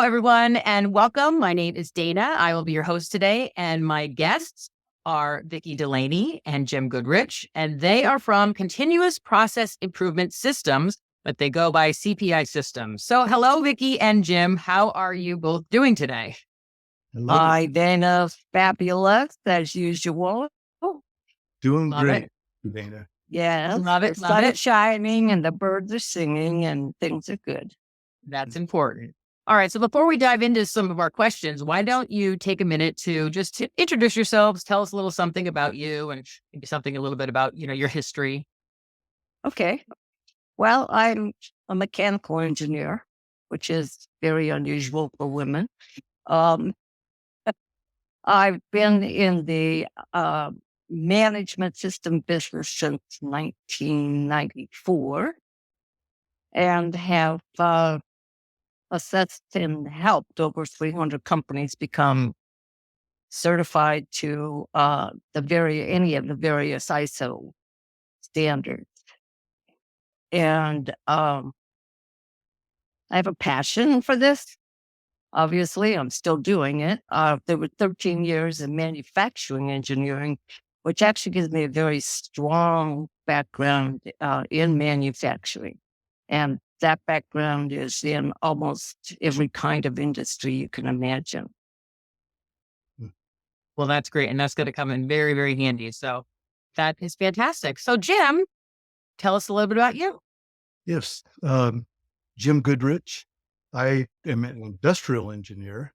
everyone, and welcome. My name is Dana. I will be your host today, and my guests are Vicki Delaney and Jim Goodrich, and they are from Continuous Process Improvement Systems, but they go by CPI Systems. So hello, Vicki and Jim. How are you both doing today? Hello. Hi, Dana. Fabulous, as usual. Doing Love great, it. Dana. Yes, Love it, the love sun it. is shining and the birds are singing and things are good. That's important. All right. So before we dive into some of our questions, why don't you take a minute to just to introduce yourselves, tell us a little something about you and maybe something a little bit about, your history. Okay. Well, I'm a mechanical engineer, which is very unusual for women. Um, I've been in the management system business since 1994 and have assessed and helped over 300 companies become certified to any of the various ISO standards. And I have a passion for this. Obviously, I'm still doing it. There were 13 years in manufacturing engineering, which actually gives me a very strong background in manufacturing. And that background is in almost every kind of industry you can imagine. Well, that's great. And that's going to come in very, very handy. So that is fantastic. So Jim, tell us a little bit about you. Yes, Jim Goodrich. I am an industrial engineer,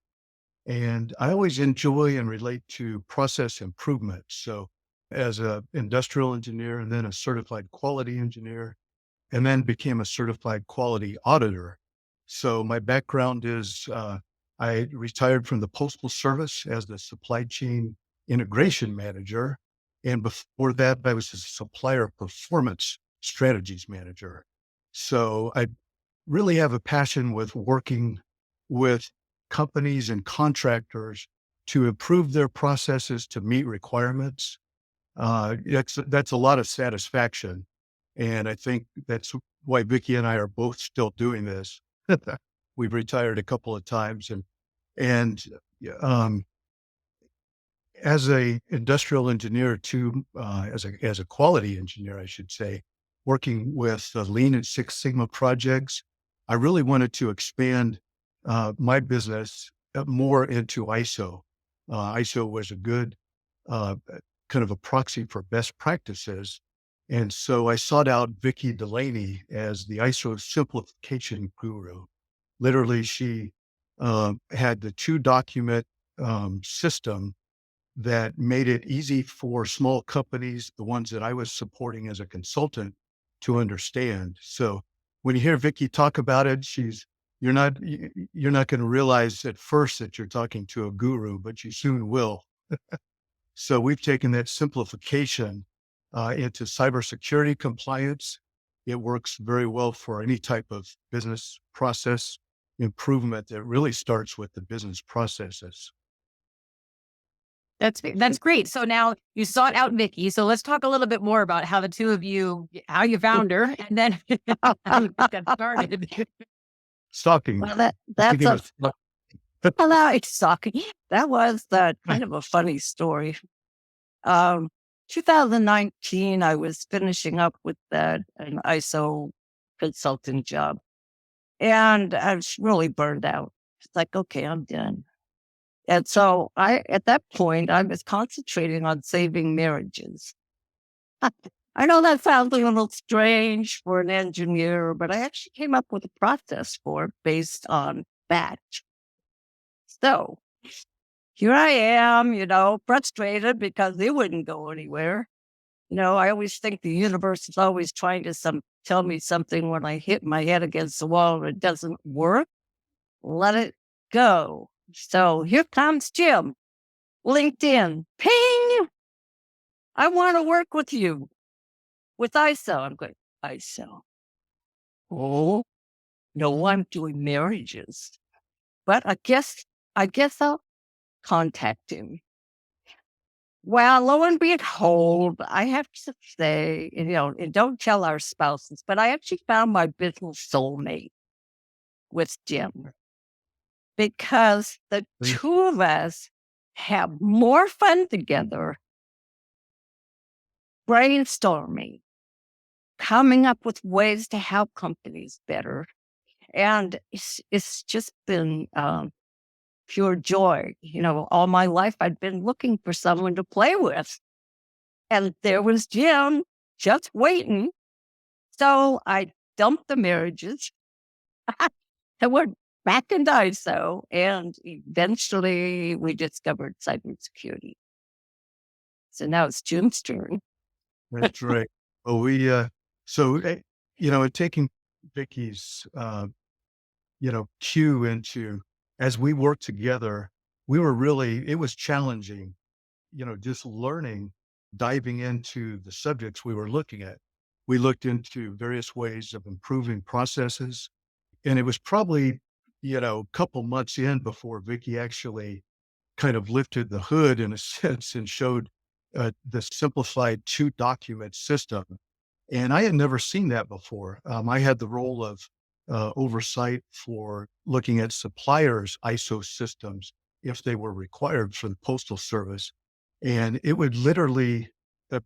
and I always enjoy and relate to process improvement. So as an industrial engineer and then a certified quality engineer, and then became a certified quality auditor. So my background is I retired from the Postal Service as the supply chain integration manager. And before that, I was a supplier performance strategies manager. So I really have a passion with working with companies and contractors to improve their processes to meet requirements. That's a lot of satisfaction. And I think that's why Vicki and I are both still doing this. We've retired a couple of times and um, as a industrial engineer too, as a quality engineer, I should say, working with Lean and Six Sigma projects, I really wanted to expand my business more into ISO. ISO was a good kind of a proxy for best practices. And so I sought out Vicki Delaney as the ISO simplification guru. Literally, she had the 2-document system that made it easy for small companies, the ones that I was supporting as a consultant, to understand. So when you hear Vicki talk about it, you're not going to realize at first that you're talking to a guru, but you soon will. So we've taken that simplification into cybersecurity compliance. It works very well for any type of business process improvement that really starts with the business processes. That's great. So now you sought out Vicki. So let's talk a little bit more about how the two of you, how you found her, and then how you got started. Stalking. Well, that's hello, it's shocking. That was kind of a funny story. 2019, I was finishing up with an ISO consulting job, and I was really burned out. It's like, okay, I'm done. And so at that point, I was concentrating on saving marriages. I know that sounds a little strange for an engineer, but I actually came up with a process for it based on batch. So here I am, frustrated because they wouldn't go anywhere. I always think the universe is always trying to tell me something when I hit my head against the wall and it doesn't work. Let it go. So here comes Jim. LinkedIn. Ping! I want to work with you. With ISO. I'm going, ISO. Oh, no, I'm doing marriages. But I guess I'll contact him. Well, lo and behold, I have to say, and don't tell our spouses, but I actually found my business soulmate with Jim. because the two of us have more fun together brainstorming, coming up with ways to help companies better. And it's just been pure joy. All my life I'd been looking for someone to play with. And there was Jim just waiting. So I dumped the marriages and we're back in ISO. And eventually we discovered cybersecurity. So now it's Jim's turn. That's right. Well, in taking Vicki's, cue into, as we worked together, it was challenging, just learning, diving into the subjects we were looking at. We looked into various ways of improving processes. And it was probably, a couple months in before Vicki actually kind of lifted the hood in a sense and showed the simplified 2-document system. And I had never seen that before. I had the role of oversight for looking at suppliers' ISO systems if they were required for the Postal Service. And it would literally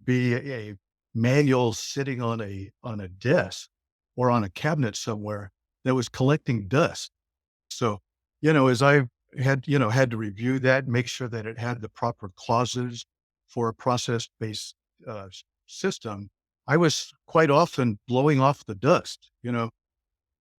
be a manual sitting on a desk or on a cabinet somewhere that was collecting dust. So, as I had to review that, make sure that it had the proper clauses for a process-based system, I was quite often blowing off the dust,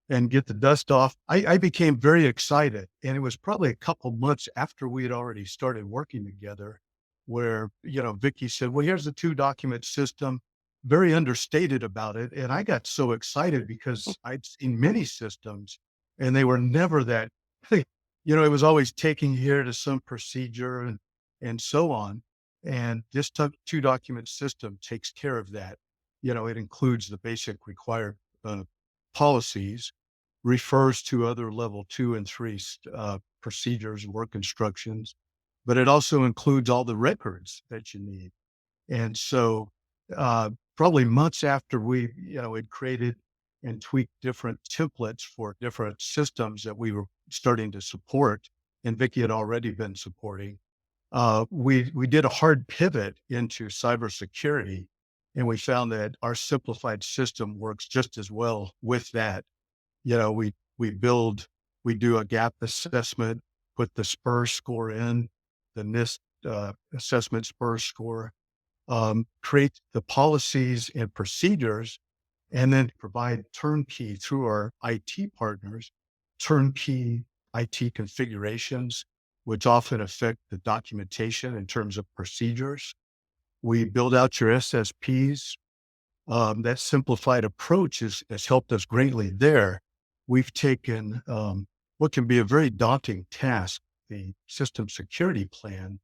and get the dust off. I became very excited. And it was probably a couple months after we had already started working together where, Vicki said, well, here's the 2-document system, very understated about it. And I got so excited because I'd seen many systems and they were never that, it was always taking here to some procedure and so on. And this 2-document system takes care of that. It includes the basic required policies, refers to other level 2 and 3 procedures, work instructions, but it also includes all the records that you need. And so probably months after we, had created and tweaked different templates for different systems that we were starting to support, and Vicki had already been supporting, we did a hard pivot into cybersecurity, and we found that our simplified system works just as well with that. We do a gap assessment, put the SPUR score in, the NIST assessment SPUR score, create the policies and procedures, and then provide turnkey through our IT partners, turnkey IT configurations, which often affect the documentation in terms of procedures. We build out your SSPs. That simplified approach has helped us greatly there. We've taken what can be a very daunting task, the system security plan,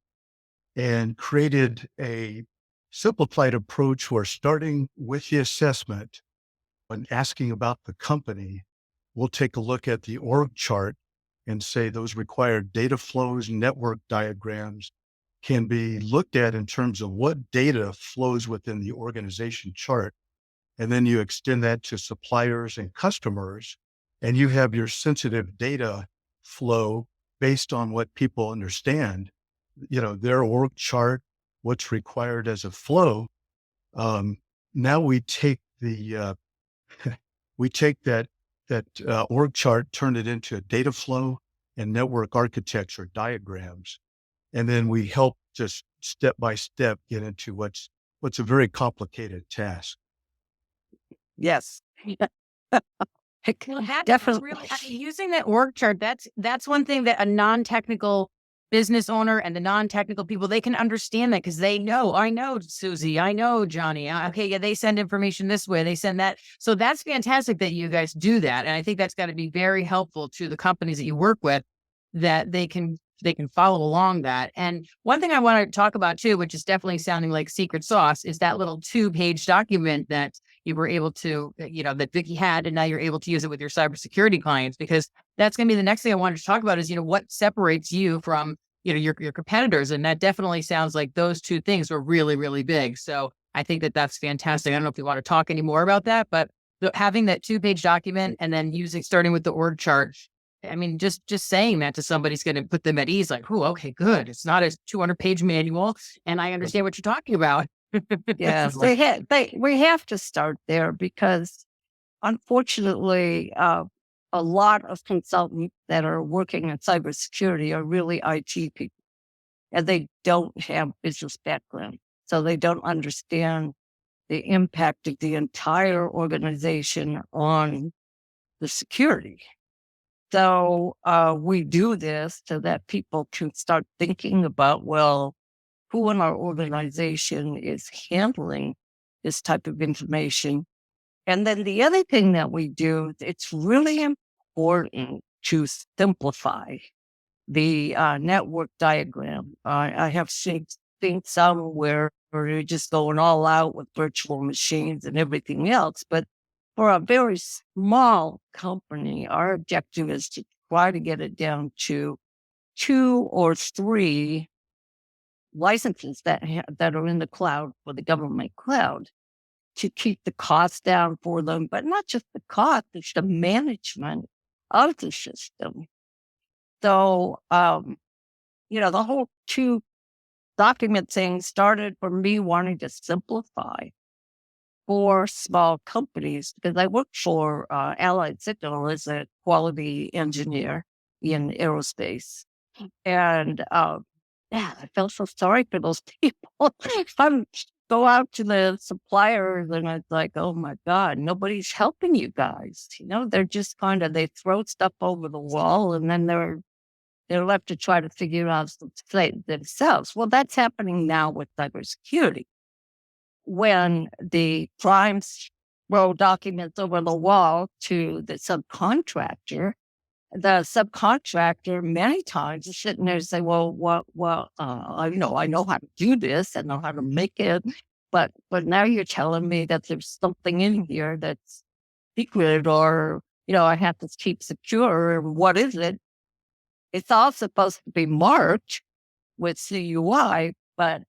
and created a simplified approach where, starting with the assessment and asking about the company, we'll take a look at the org chart and say those required data flows, network diagrams can be looked at in terms of what data flows within the organization chart. And then you extend that to suppliers and customers, and you have your sensitive data flow based on what people understand, their org chart, what's required as a flow. Now we take that org chart, turn it into a data flow and network architecture diagrams. And then we help just step by step get into what's a very complicated task. Yes. Definitely. Really, using that org chart, that's one thing that a non-technical business owner and the non-technical people, they can understand that because I know Susie, I know Johnny. Okay, yeah, they send information this way, they send that. So that's fantastic that you guys do that. And I think that's got to be very helpful to the companies that you work with, that they can follow along that. And one thing I want to talk about too, which is definitely sounding like secret sauce, is that little 2-page document that you were able to, that Vicki had, and now you're able to use it with your cybersecurity clients, because that's going to be the next thing I wanted to talk about is, what separates you from, your competitors. And that definitely sounds like those two things were really, really big. So I think that that's fantastic. I don't know if you want to talk any more about that, but having that 2-page document and then starting with the org chart I mean, just saying that to somebody's going to put them at ease. Like, oh, okay, good. It's not a 200-page manual, and I understand what you're talking about. Yes, Like, we have to start there because unfortunately, a lot of consultants that are working in cybersecurity are really IT people, and they don't have business background. So they don't understand the impact of the entire organization on the security. So we do this so that people can start thinking about, well, who in our organization is handling this type of information. And then the other thing that we do, it's really important to simplify the network diagram. I have seen some where you're just going all out with virtual machines and everything else. But for a very small company, our objective is to try to get it down to 2 or 3 licenses that are in the cloud, for the government cloud, to keep the cost down for them, but not just the cost, it's the management of the system. So, the whole 2 document thing started from me wanting to simplify for small companies because I worked for Allied Signal as a quality engineer in aerospace. And yeah, I felt so sorry for those people. I go out to the suppliers and it's like, oh my God, nobody's helping you guys. They're just they throw stuff over the wall and then they're left to try to figure out themselves. Well, that's happening now with cybersecurity. When the primes throw documents over the wall to the subcontractor many times is sitting there and say, I know how to do this. I know how to make it. But now you're telling me that there's something in here that's secret or, I have to keep secure. What is it? It's all supposed to be marked with CUI, but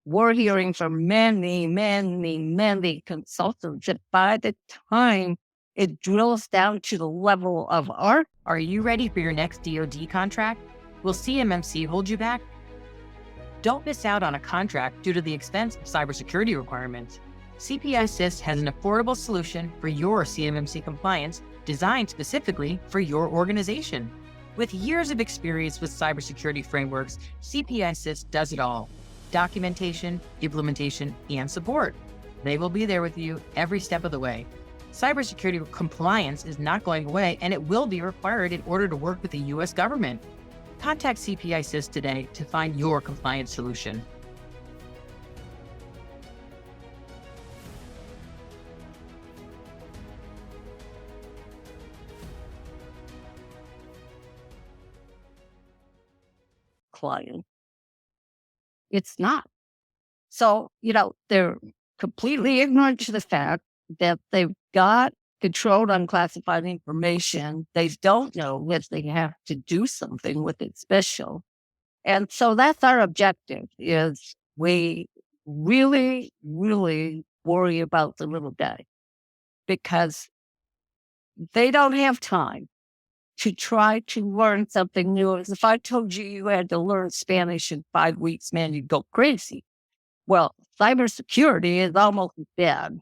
we're hearing from many, many, many consultants that by the time it drills down to the level of art. are you ready for your next DoD contract? Will CMMC hold you back? Don't miss out on a contract due to the expense of cybersecurity requirements. CPISys has an affordable solution for your CMMC compliance designed specifically for your organization. With years of experience with cybersecurity frameworks, CPISys does it all: documentation, implementation, and support. They will be there with you every step of the way. Cybersecurity compliance is not going away, and it will be required in order to work with the U.S. government. Contact CPISys today to find your compliance solution. Client. It's not. So, they're completely ignorant to the fact that they've got controlled unclassified information. They don't know that they have to do something with it special. And so that's our objective, is we really, really worry about the little guy because they don't have time to try to learn something new. As if I told you had to learn Spanish in 5 weeks, man, you'd go crazy. Well, cybersecurity is almost as bad.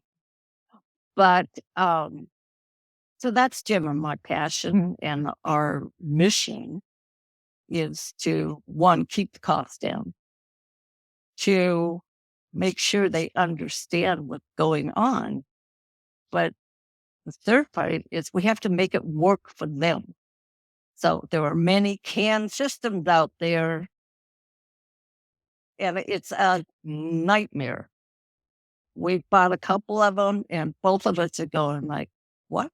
But so that's Jim and my passion, and our mission is to, 1, keep the costs down, 2, make sure they understand what's going on. But the third part is we have to make it work for them. So there are many canned systems out there, and it's a nightmare. We've bought a couple of them, and both of us are going like, what?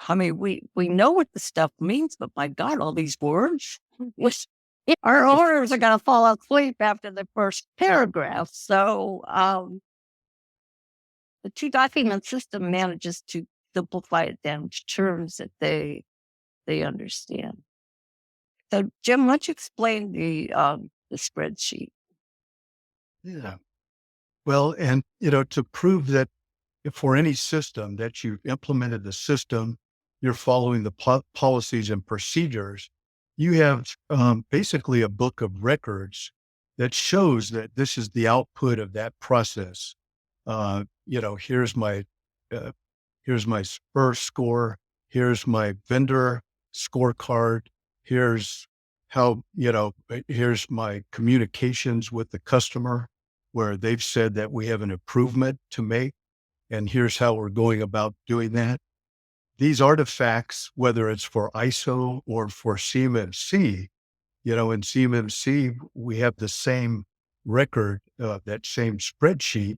I mean, we know what the stuff means, but my God, all these words. Our owners are going to fall asleep after the first paragraph. So the 2 document system manages to simplify it down to terms that they understand. So, Jim, why don't you explain the spreadsheet? Yeah. Well, and, to prove that for any system that you've implemented the system you're following the policies and procedures, you have basically a book of records that shows that this is the output of that process. Here's uh, here's my spur score. Here's my vendor scorecard. Here's here's my communications with the customer where they've said that we have an improvement to make. And here's how we're going about doing that. These artifacts, whether it's for ISO or for CMMC, in CMMC, we have the same record, that same spreadsheet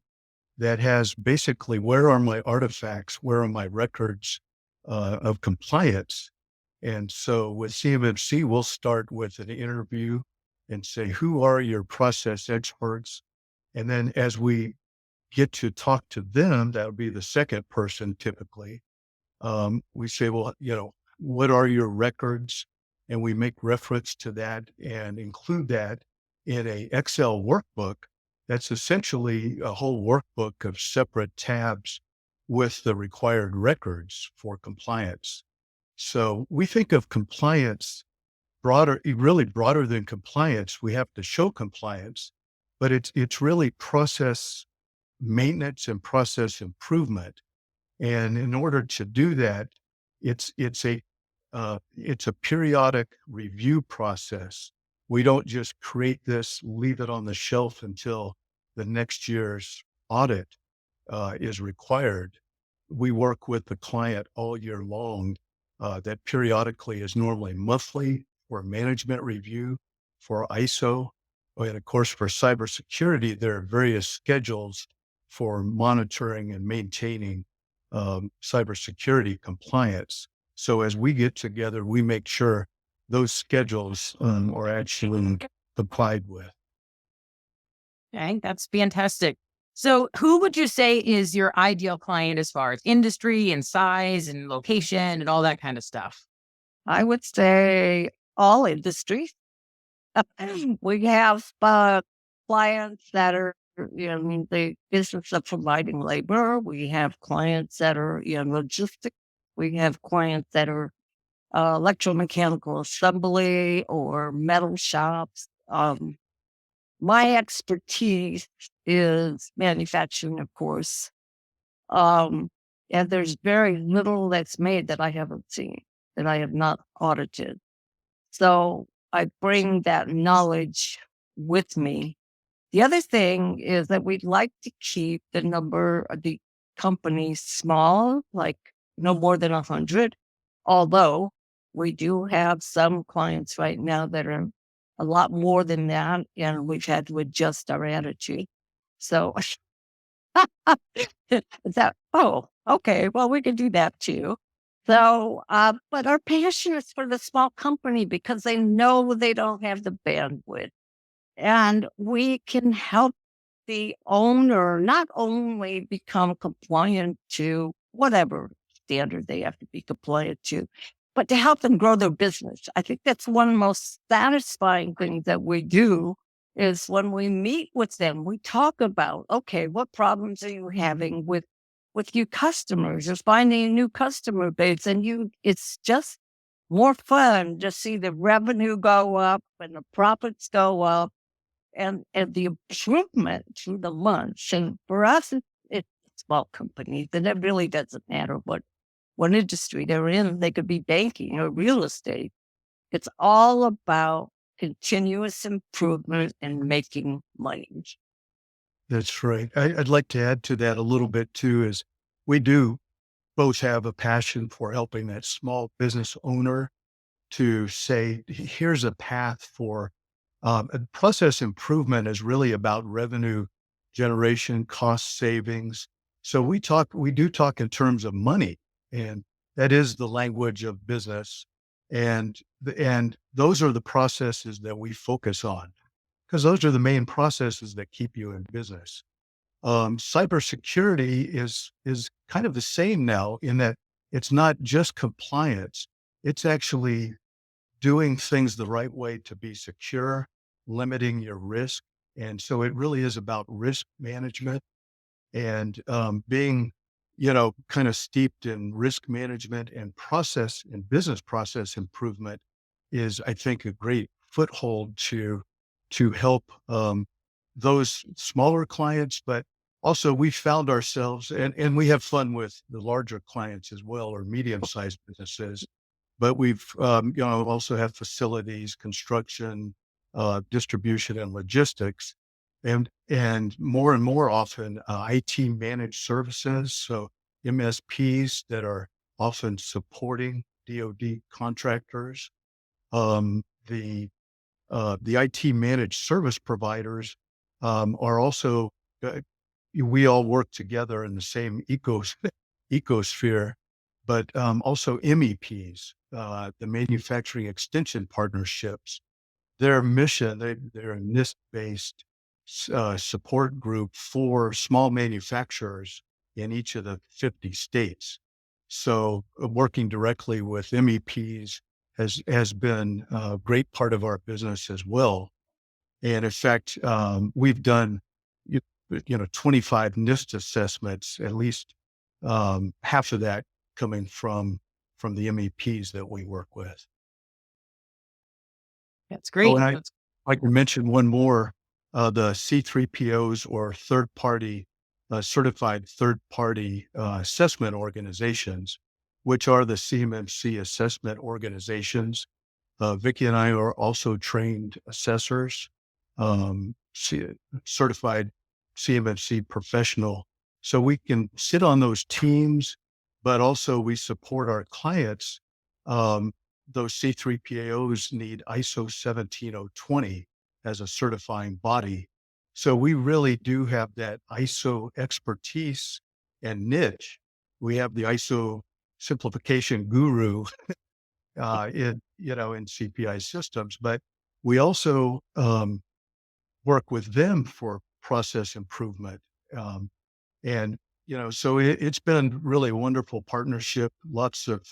that has basically where are my artifacts, where are my records of compliance. And so with CMMC, we'll start with an interview and say, who are your process experts? And then as we get to talk to them, that would be the second person typically. We say, well, what are your records? And we make reference to that and include that in a Excel workbook. That's essentially a whole workbook of separate tabs with the required records for compliance. So we think of compliance really broader than compliance. We have to show compliance, but it's really process maintenance and process improvement. And in order to do that, it's a periodic review process. We don't just create this, leave it on the shelf until the next year's audit is required. We work with the client all year long. That periodically is normally monthly for management review, for ISO, and of course for cybersecurity. There are various schedules for monitoring and maintaining cybersecurity compliance. So as we get together, we make sure those schedules are actually complied with. Okay, that's fantastic. So, who would you say is your ideal client as far as industry and size and location and all that kind of stuff? I would say all industries. We have clients that are in the business of providing labor. We have clients that are in logistics. We have clients that are electromechanical assembly or metal shops. My expertise is manufacturing, of course. Um, and there's very little that's made that I haven't seen, that I have not audited. So I bring that knowledge with me. The other thing is that we'd like to keep the number of the companies small, like no more than 100. Although we do have some clients right now that are a lot more than that, and we've had to adjust our attitude. So that, oh, okay, well, we can do that too. So, but our passion is for the small company because they know they don't have the bandwidth. And we can help the owner not only become compliant to whatever standard they have to be compliant to, but to help them grow their business. I think that's one of the most satisfying things that we do is when we meet with them, we talk about, okay, what problems are you having with your customers or finding a new customer base? And it's just more fun to see the revenue go up and the profits go up and the improvement through the months. And for us, it's small companies, and it really doesn't matter what industry they're in. They could be banking or real estate. It's all about continuous improvement and making money. That's right. I'd like to add to that a little bit too, is we do both have a passion for helping that small business owner to say, here's a path for process improvement is really about revenue generation, cost savings. So we do talk in terms of money, and that is the language of business. And those are the processes that we focus on because those are the main processes that keep you in business. Cybersecurity is kind of the same now in that it's not just compliance. It's actually doing things the right way to be secure, limiting your risk. And so it really is about risk management and being, kind of steeped in risk management and business process improvement is, I think, a great foothold to help those smaller clients, but also we found ourselves, and we have fun with the larger clients as well, or medium-sized businesses, but we've, also have facilities, construction, distribution and logistics, and more often, IT managed services. So MSPs that are often supporting DoD contractors. Um, the the IT managed service providers are also, uh, we all work together in the same ecosphere, but also MEPs, the manufacturing extension partnerships. Their mission, they're a NIST-based support group for small manufacturers in each of the 50 states. So working directly with MEPs has been a great part of our business as well. And in fact, we've done, you 25 NIST assessments, at least half of that coming from the MEPs that we work with. That's Oh, great. and I can mention one more, the C3POs, or certified third-party assessment organizations, which are the CMMC assessment organizations. Vicki and I are also trained assessors, certified CMMC professional. So we can sit on those teams, but also we support our clients. Um, those C3PAOs need ISO 17020 as a certifying body. So we really do have that ISO expertise and niche. We have the ISO simplification guru in CPI Systems, but we also work with them for process improvement. Um, and so it's been really a wonderful partnership. Lots of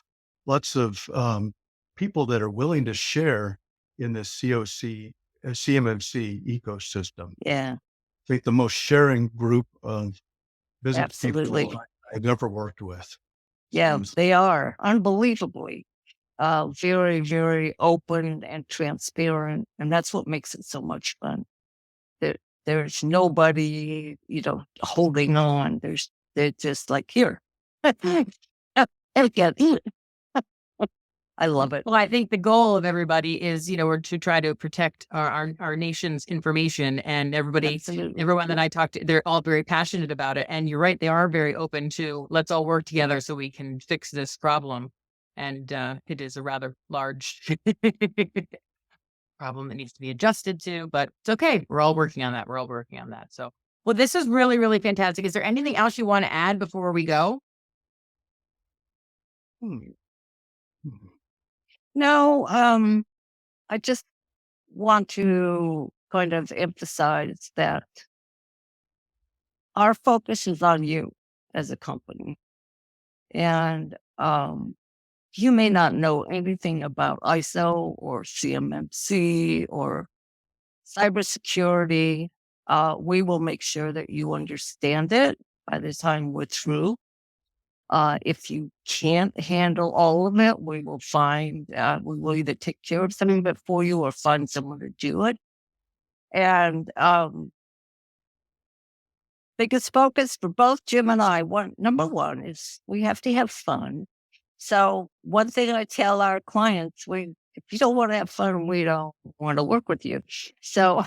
people that are willing to share in this CMMC ecosystem. Yeah, I think the most sharing group of business absolutely. people I've ever worked with. Yeah, So, they are unbelievably very, very open and transparent. And that's what makes it so much fun. There, there's nobody, holding on. They're just like, here. Again, I love it. Well, I think the goal of everybody is, we're to try to protect our nation's information, and Absolutely. everyone that I talk to, they're all very passionate about it. And you're right, they are very open to, let's all work together so we can fix this problem. And it is a rather large problem that needs to be adjusted to, but it's okay. We're all working on that. We're all working on that. So, well, this is really, really fantastic. Is there anything else you want to add before we go? hmm, hmm. No, I just want to kind of emphasize that our focus is on you as a company. And you may not know anything about ISO or CMMC or cybersecurity. We will make sure that you understand it by the time we're through. If you can't handle all of it, we will either take care of some of it for you or find someone to do it. And biggest focus for both Jim and I, number one is we have to have fun. So one thing I tell our clients, if you don't want to have fun, we don't want to work with you. So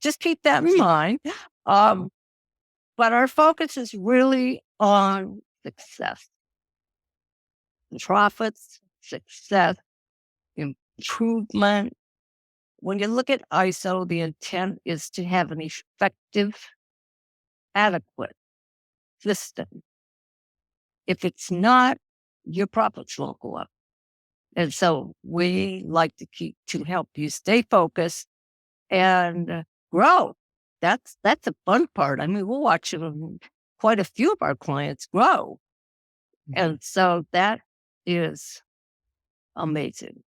just keep that in mind. But our focus is really on success, profits, success, improvement. When you look at ISO, the intent is to have an effective, adequate system. If it's not, your profits won't go up. And so we like to help you stay focused and grow. That's a fun part. I mean, we're watching quite a few of our clients grow. And so that is amazing.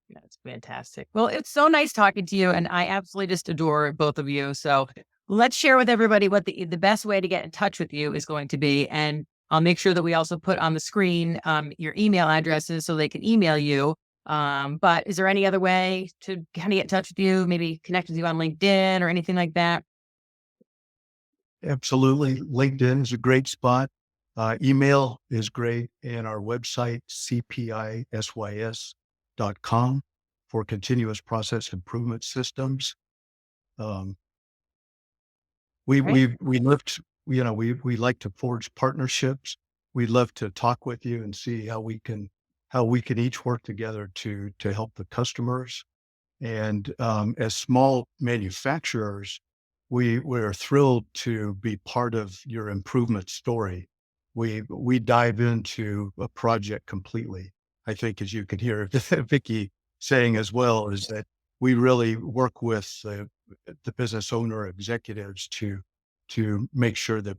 That's fantastic. Well, it's so nice talking to you, and I absolutely just adore both of you. So let's share with everybody what the best way to get in touch with you is going to be. And I'll make sure that we also put on the screen your email addresses so they can email you. But is there any other way to kind of get in touch with you, maybe connect with you on LinkedIn or anything like that? Absolutely. LinkedIn is a great spot. Email is great. And our website, CPISYS.com for continuous process improvement systems. Um, Right. we love to, we like to forge partnerships. We'd love to talk with you and see how we can each work together to help the customers. And as small manufacturers, we're thrilled to be part of your improvement story. We dive into a project completely. I think, as you can hear Vicki saying as well, is that we really work with the business owner executives to make sure that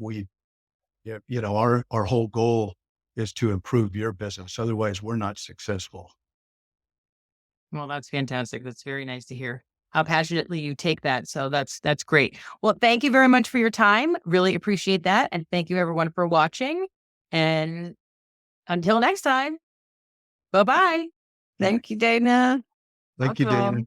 our whole goal is to improve your business. Otherwise, we're not successful. Well, that's fantastic. That's very nice to hear how passionately you take that. So that's great. Well, thank you very much for your time. Really appreciate that. And thank you everyone for watching. And until next time, bye-bye. Thank you, Dana. Thank you, Dana.